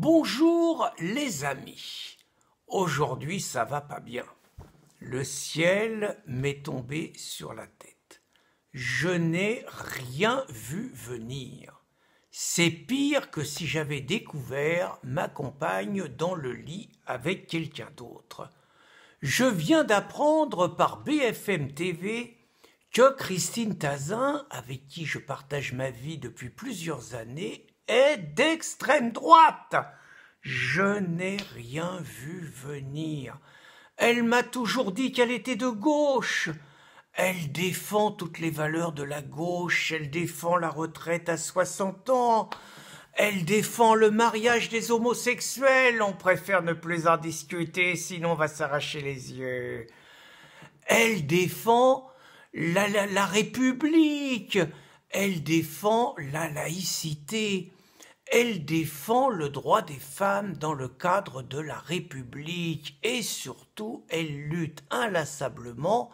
Bonjour les amis, aujourd'hui ça va pas bien, le ciel m'est tombé sur la tête, je n'ai rien vu venir, c'est pire que si j'avais découvert ma compagne dans le lit avec quelqu'un d'autre. Je viens d'apprendre par BFM TV que Christine Tazin, avec qui je partage ma vie depuis plusieurs années, est d'extrême droite. Je n'ai rien vu venir. Elle m'a toujours dit qu'elle était de gauche. Elle défend toutes les valeurs de la gauche, elle défend la retraite à 60 ans, elle défend le mariage des homosexuels, on préfère ne plus en discuter, sinon on va s'arracher les yeux. Elle défend la République, elle défend la laïcité, elle défend le droit des femmes dans le cadre de la République et surtout elle lutte inlassablement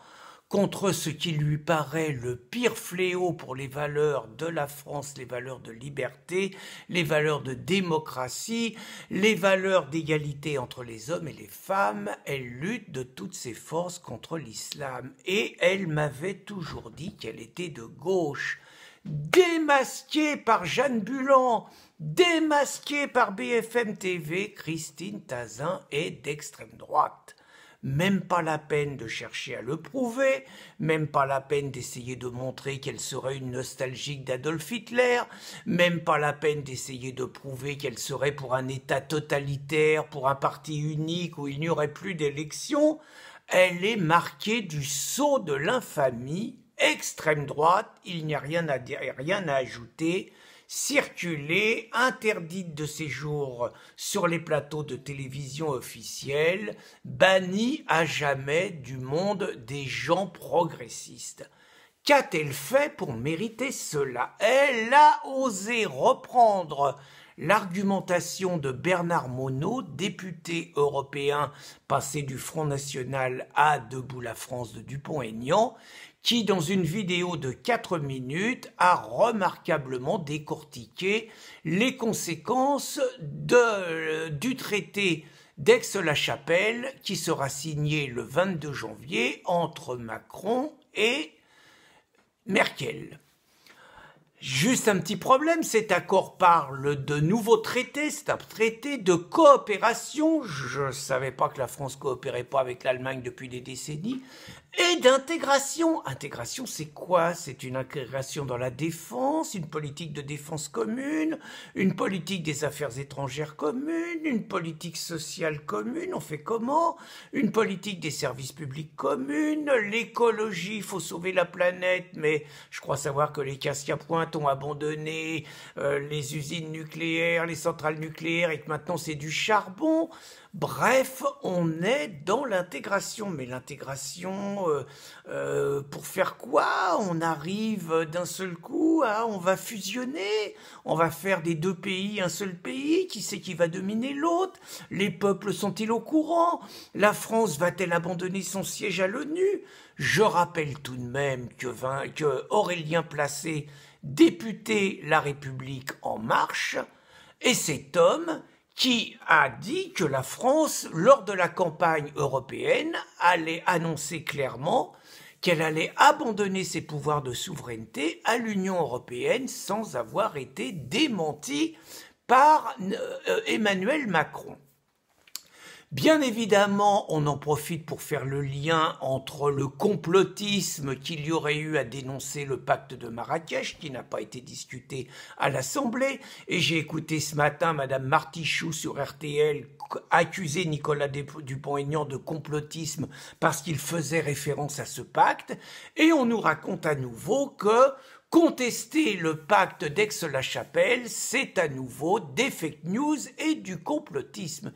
contre ce qui lui paraît le pire fléau pour les valeurs de la France, les valeurs de liberté, les valeurs de démocratie, les valeurs d'égalité entre les hommes et les femmes. Elle lutte de toutes ses forces contre l'islam et elle m'avait toujours dit qu'elle était de gauche. Démasquée par Jeanne Bulan, démasquée par BFM TV, Christine Tazin est d'extrême droite. Même pas la peine de chercher à le prouver, même pas la peine d'essayer de montrer qu'elle serait une nostalgique d'Adolf Hitler, même pas la peine d'essayer de prouver qu'elle serait pour un État totalitaire, pour un parti unique où il n'y aurait plus d'élections. Elle est marquée du sceau de l'infamie, extrême droite, il n'y a rien à dire et rien à ajouter. Circuler, interdite de séjour sur les plateaux de télévision officiels, bannie à jamais du monde des gens progressistes. Qu'a-t-elle fait pour mériter cela? Elle a osé reprendre l'argumentation de Bernard Monod, député européen passé du Front National à Debout la France de Dupont-Aignan, qui, dans une vidéo de 4 minutes, a remarquablement décortiqué les conséquences du traité d'Aix-la-Chapelle qui sera signé le 22 janvier entre Macron et Merkel. Juste un petit problème, cet accord parle de nouveaux traités, c'est un traité de coopération, je ne savais pas que la France coopérait pas avec l'Allemagne depuis des décennies, et d'intégration. Intégration, c'est quoi? C'est une intégration dans la défense, une politique de défense commune, une politique des affaires étrangères commune, une politique sociale commune, on fait comment? Une politique des services publics communes, l'écologie, il faut sauver la planète, mais je crois savoir que les Cassia-Pointe ont abandonné les usines nucléaires, les centrales nucléaires, et que maintenant c'est du charbon. Bref, on est dans l'intégration, mais l'intégration, pour faire quoi? On arrive d'un seul coup à, on va fusionner, on va faire des deux pays un seul pays, qui c'est qui va dominer l'autre? Les peuples sont-ils au courant? La France va-t-elle abandonner son siège à l'ONU? Je rappelle tout de même que Aurélien Placé, député La République En Marche, est cet homme qui a dit que la France, lors de la campagne européenne, allait annoncer clairement qu'elle allait abandonner ses pouvoirs de souveraineté à l'Union européenne sans avoir été démentie par Emmanuel Macron. Bien évidemment, on en profite pour faire le lien entre le complotisme qu'il y aurait eu à dénoncer le pacte de Marrakech, qui n'a pas été discuté à l'Assemblée, et j'ai écouté ce matin Madame Martichoux sur RTL accuser Nicolas Dupont-Aignan de complotisme parce qu'il faisait référence à ce pacte, et on nous raconte à nouveau que contester le pacte d'Aix-la-Chapelle, c'est à nouveau des fake news et du complotisme.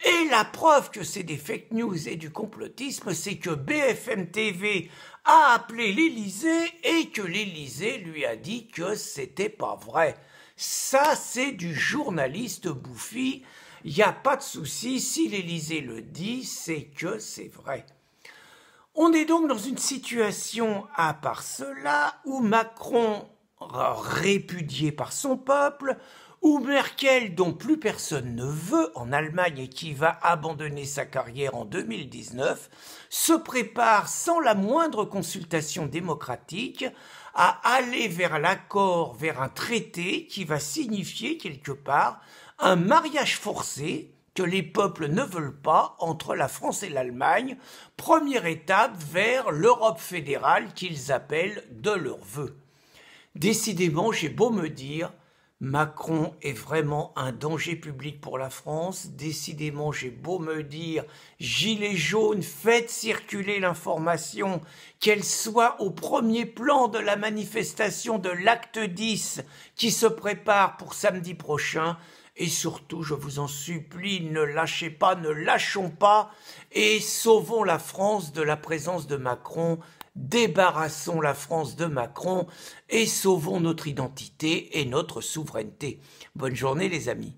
Et la preuve que c'est des fake news et du complotisme, c'est que BFM TV a appelé l'Élysée et que l'Élysée lui a dit que c'était pas vrai. Ça, c'est du journaliste bouffi. Il n'y a pas de souci. Si l'Élysée le dit, c'est que c'est vrai. On est donc dans une situation, à part cela, où Macron répudié par son peuple, ou Merkel, dont plus personne ne veut en Allemagne et qui va abandonner sa carrière en 2019, se prépare sans la moindre consultation démocratique à aller vers l'accord, vers un traité qui va signifier quelque part un mariage forcé que les peuples ne veulent pas entre la France et l'Allemagne, première étape vers l'Europe fédérale qu'ils appellent de leur vœu. Décidément, j'ai beau me dire, Macron est vraiment un danger public pour la France. Décidément, j'ai beau me dire, gilets jaunes, faites circuler l'information, qu'elle soit au premier plan de la manifestation de l'acte 10 qui se prépare pour samedi prochain. Et surtout, je vous en supplie, ne lâchez pas, ne lâchons pas et sauvons la France de la présence de Macron. Débarrassons la France de Macron et sauvons notre identité et notre souveraineté. Bonne journée les amis.